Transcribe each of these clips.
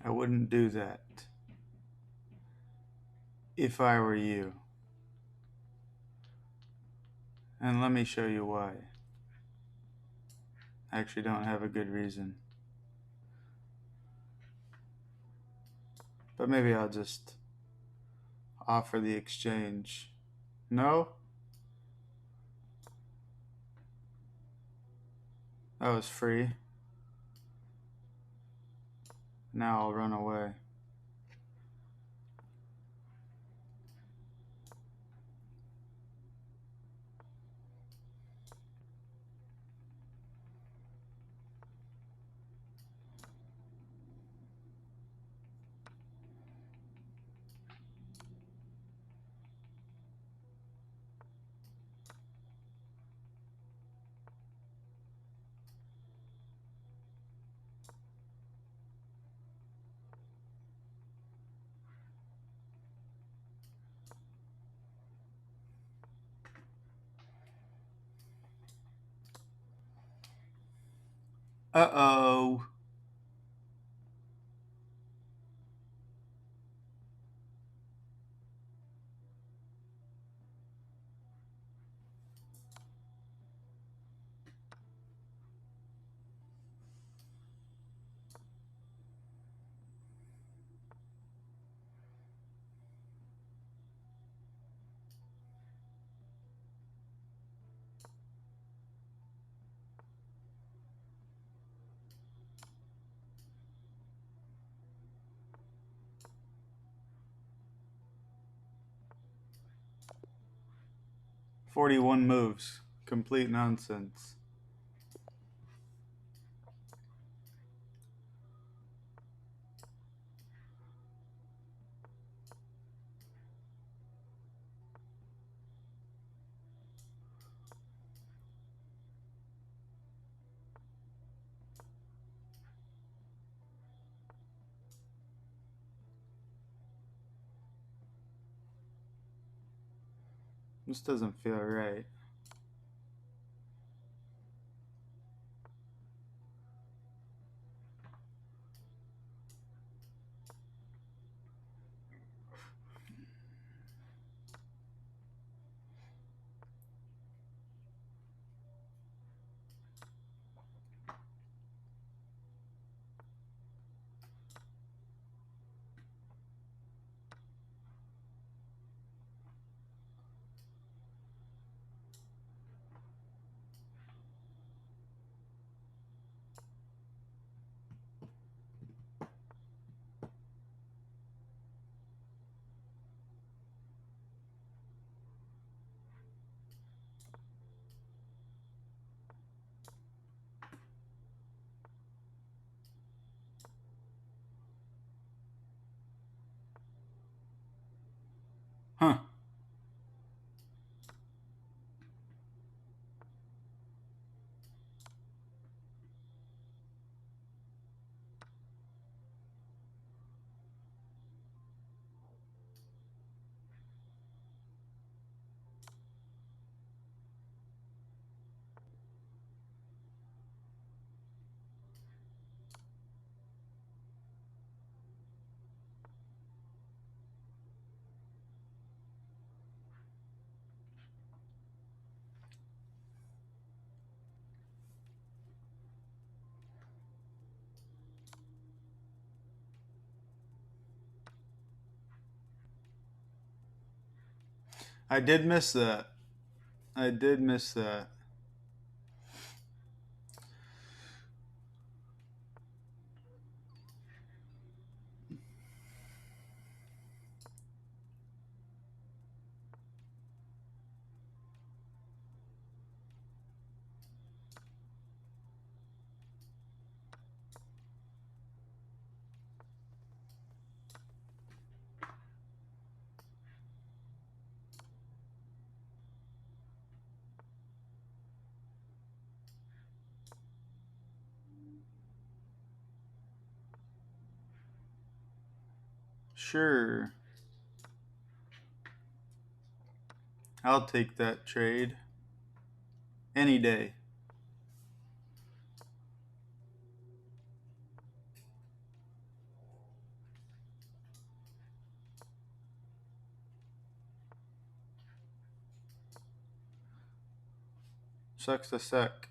I wouldn't do that if I were you. And let me show you why. I actually don't have a good reason. But maybe I'll just offer the exchange. No? That was free. Now I'll run away. Uh-oh. "41 moves. Complete nonsense." This doesn't feel right. Huh. I did miss that. I did miss that. Sure. I'll take that trade. Any day. Sucks to suck.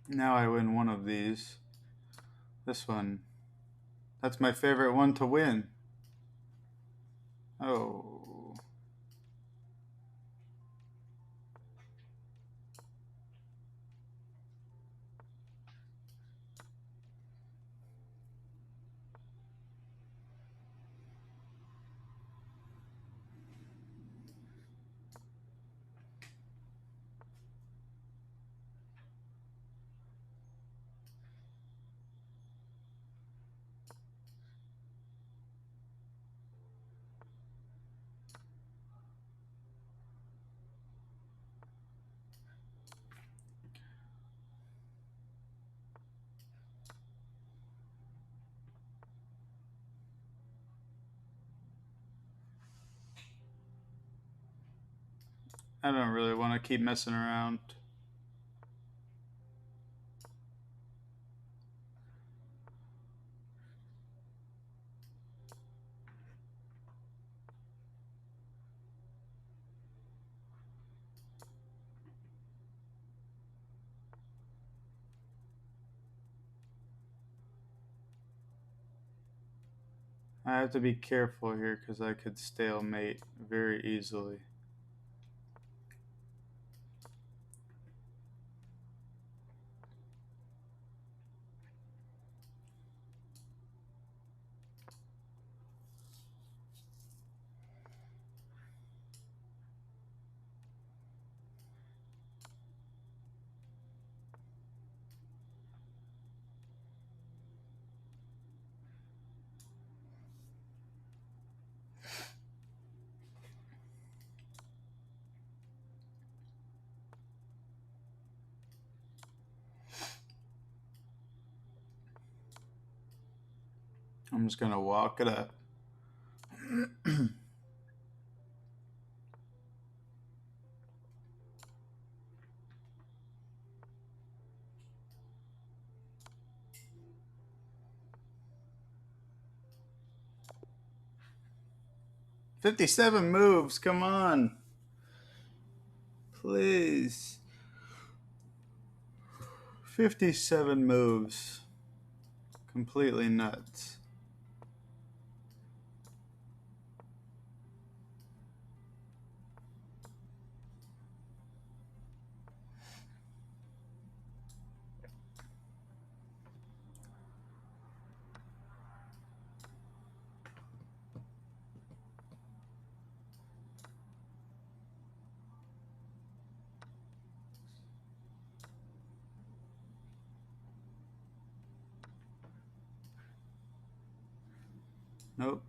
Now I win one of these. This one. That's my favorite one to win. Oh. I don't really want to keep messing around. I have to be careful here because I could stalemate very easily. I'm just going to walk it up. 57 moves, come on. Please. 57 moves. Completely nuts. Nope.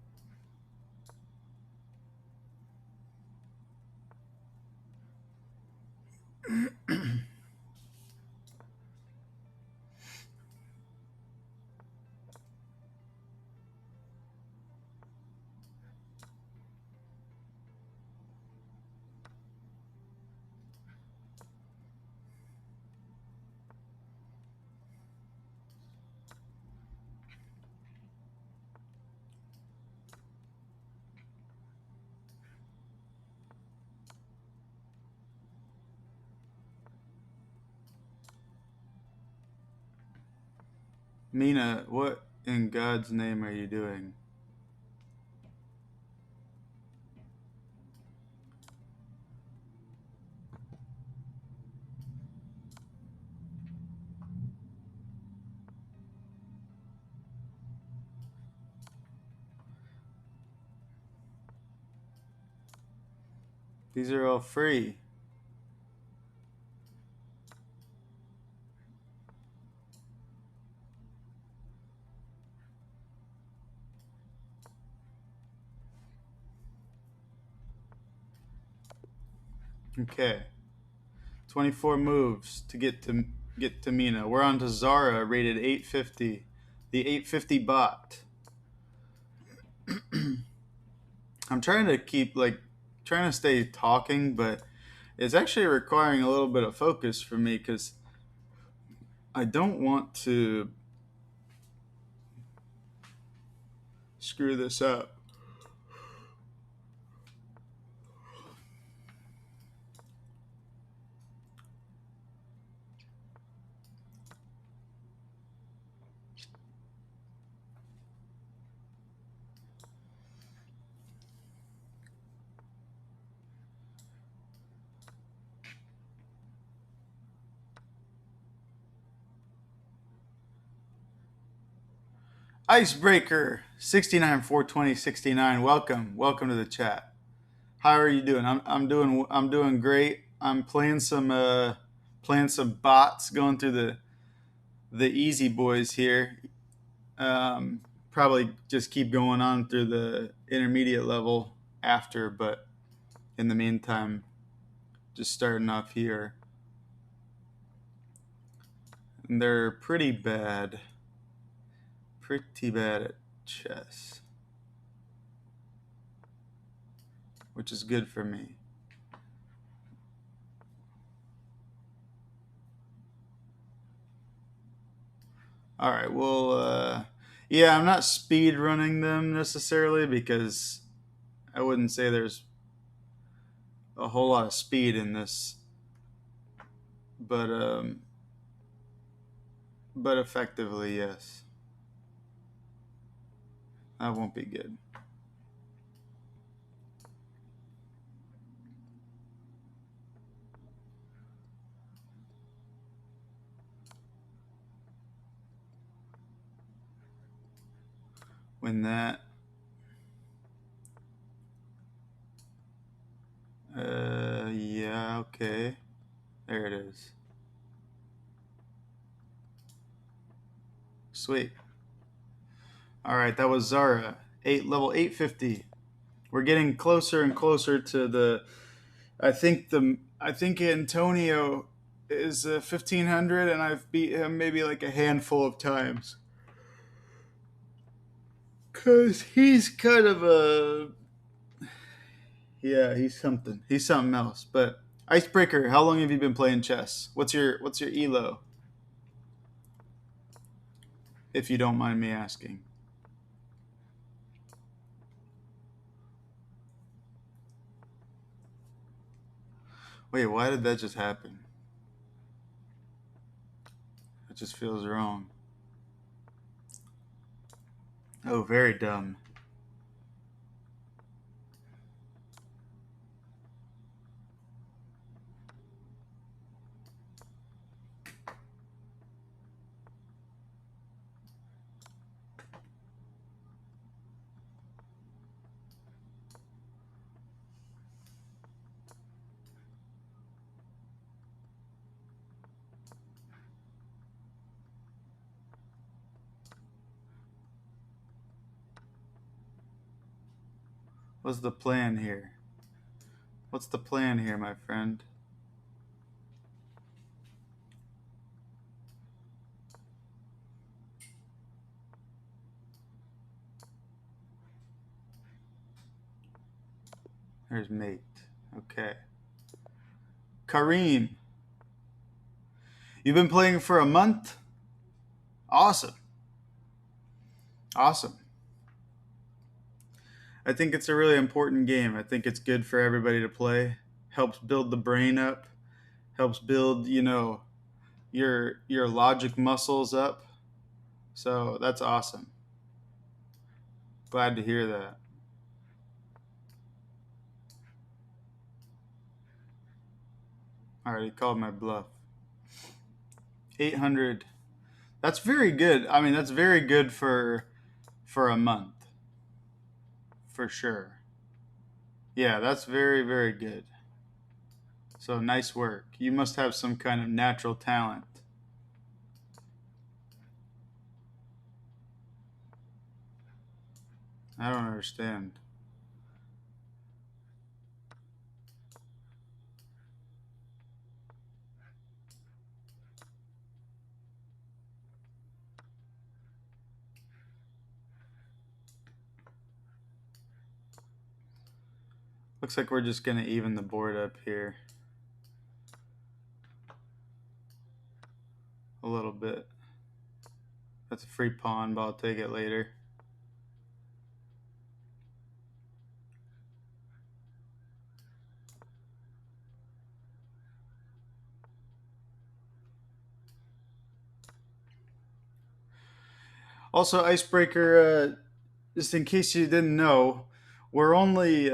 Mina, what in God's name are you doing? These are all free. Okay. 24 moves to get to Mina. We're on to Zara, rated 850. The 850 bot. I'm trying to keep trying to stay talking, but It's actually requiring a little bit of focus for me because I don't want to screw this up. Icebreaker 69 420 69. Welcome to the chat. How are you doing? I'm doing great. I'm playing some bots, going through the easy boys here. Probably just keep going on through the intermediate level after, but in the meantime, just starting off here. And they're pretty bad at chess, which is good for me. All right, well, yeah, I'm not speed running them necessarily because I wouldn't say there's a whole lot of speed in this, but effectively, yes. That won't be good. When that yeah, okay. There it is. Sweet. All right, that was Zara. Level 850. We're getting closer and closer to the I think Antonio is 1500 and I've beat him maybe like a handful of times. Cuz he's kind of a yeah, he's something. He's something else. But Icebreaker, how long have you been playing chess? What's your elo? If you don't mind me asking. Wait, why did that just happen? It just feels wrong. Oh, very dumb. What's the plan here? What's the plan here, my friend? There's mate. Okay. Kareem. You've been playing for a month? Awesome. Awesome. I think it's a really important game. I think it's good for everybody to play. Helps build the brain up. Helps build, your logic muscles up. So that's awesome. Glad to hear that. All right, he called my bluff. 800. That's very good. I mean, that's very good for a month. For sure. Yeah, that's very, very good. So nice work. You must have some kind of natural talent. I don't understand. Looks like we're just going to even the board up here. a little bit. That's a free pawn, but I'll take it later. Also, Icebreaker, just in case you didn't know, we're only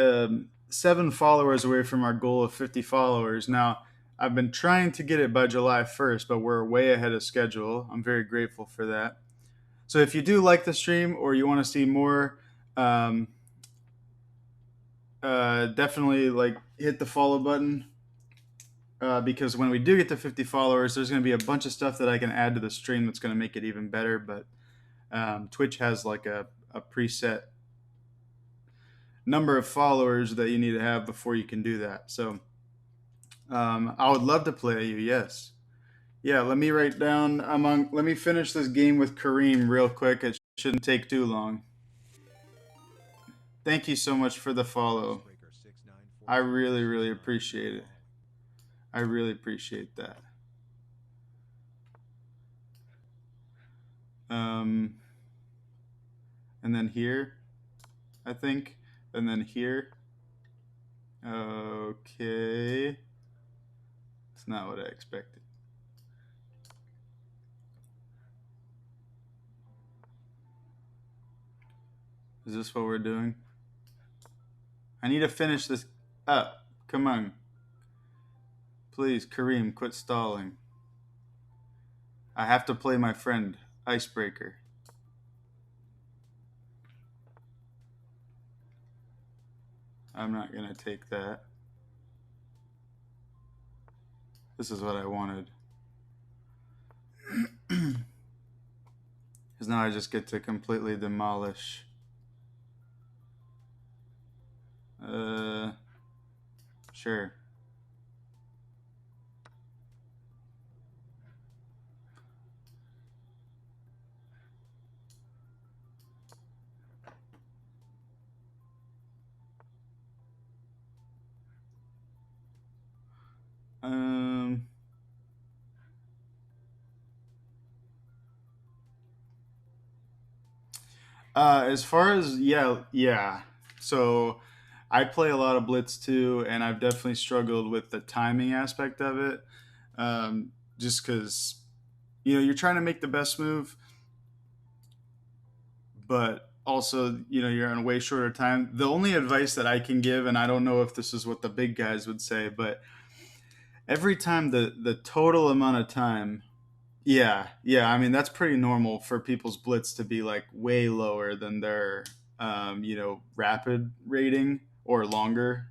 7 followers away from our goal of 50 followers. Now, I've been trying to get it by July 1st, but we're way ahead of schedule. I'm very grateful for that. So if you do like the stream or you want to see more, um, definitely like hit the follow button. Because when we do get to 50 followers, there's going to be a bunch of stuff that I can add to the stream that's going to make it even better. But Twitch has like a preset number of followers that you need to have before you can do that. So I would love to play you. Yes. Yeah. Let me write down among. Let me finish this game with Kareem real quick. It shouldn't take too long. Thank you so much for the follow. I really, really appreciate it. I really appreciate that. And then here, I think, and then here. Okay. It's not what I expected. Is this what we're doing? I need to finish this up. Come on. Please, Kareem, quit stalling. I have to play my friend, Icebreaker. I'm not going to take that. This is what I wanted. Because now I just get to completely demolish. Sure. As far as yeah. So I play a lot of Blitz too, and I've definitely struggled with the timing aspect of it. Just because you're trying to make the best move, but also you're on a way shorter time. The only advice that I can give, and I don't know if this is what the big guys would say, but every time the total amount of time. Yeah. I mean, that's pretty normal for people's blitz to be like way lower than their, rapid rating or longer.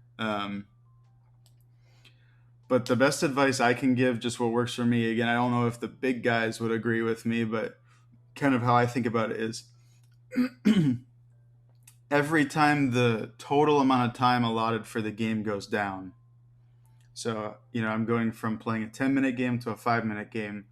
But the best advice I can give, just what works for me, again, I don't know if the big guys would agree with me, but kind of how I think about it is every time the total amount of time allotted for the game goes down. So, I'm going from playing a 10-minute game to a 5-minute game.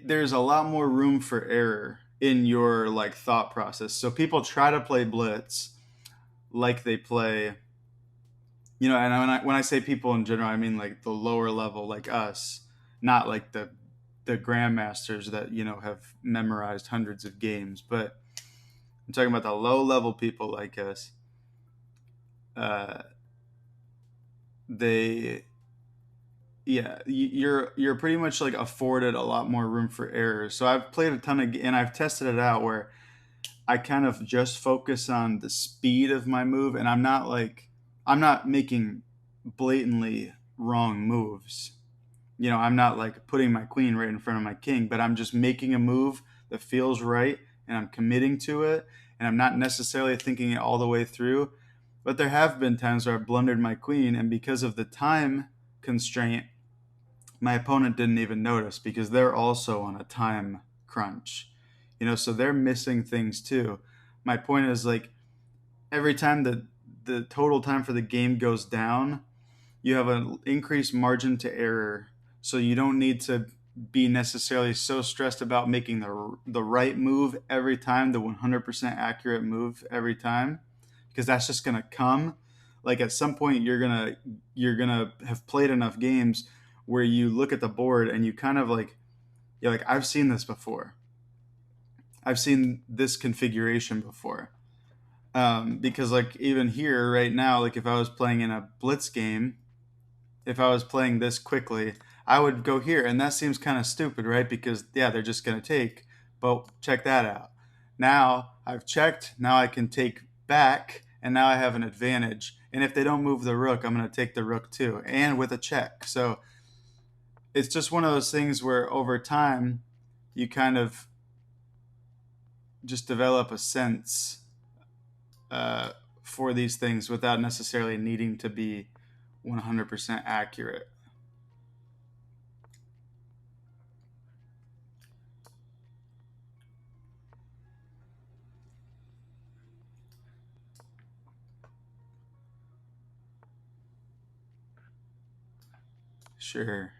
There's a lot more room for error in your like thought process. So people try to play blitz like they play, and when I say people in general, I mean like the lower level, like us, not like the grandmasters that have memorized hundreds of games, but I'm talking about the low level people like us. They Yeah, you're pretty much like afforded a lot more room for errors. So I've played a ton of and I've tested it out where I kind of just focus on the speed of my move, and I'm not making blatantly wrong moves. I'm not like putting my queen right in front of my king, but I'm just making a move that feels right, and I'm committing to it, and I'm not necessarily thinking it all the way through. But there have been times where I've blundered my queen, and because of the time constraint, my opponent didn't even notice because they're also on a time crunch. So they're missing things too. My point is like every time the total time for the game goes down, you have an increased margin to error. So you don't need to be necessarily so stressed about making the right move every time, the 100% accurate move every time, because that's just going to come. like at some point you're gonna have played enough games where you look at the board and you kind of like, you're like, I've seen this before. I've seen this configuration before. Because like even here right now, like if I was playing in a blitz game, if I was playing this quickly, I would go here, and that seems kind of stupid, right? Because yeah, they're just gonna take. But check that out. Now I've checked. Now I can take back, and now I have an advantage. And if they don't move the rook, I'm gonna take the rook too, and with a check. So it's just one of those things where over time, you kind of just develop a sense uh, for these things without necessarily needing to be 100% accurate. Sure.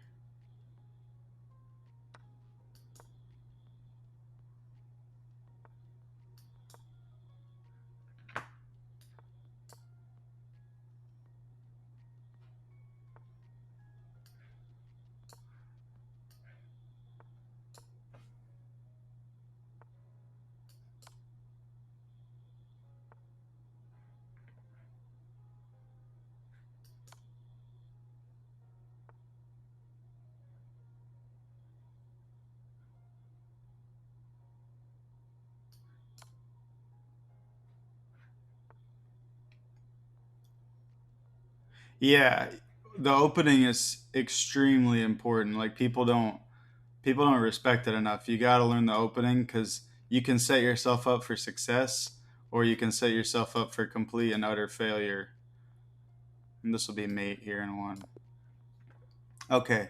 Yeah, the opening is extremely important. Like people don't respect it enough. You got to learn the opening because you can set yourself up for success, or you can set yourself up for complete and utter failure. And this will be mate here in one. Okay,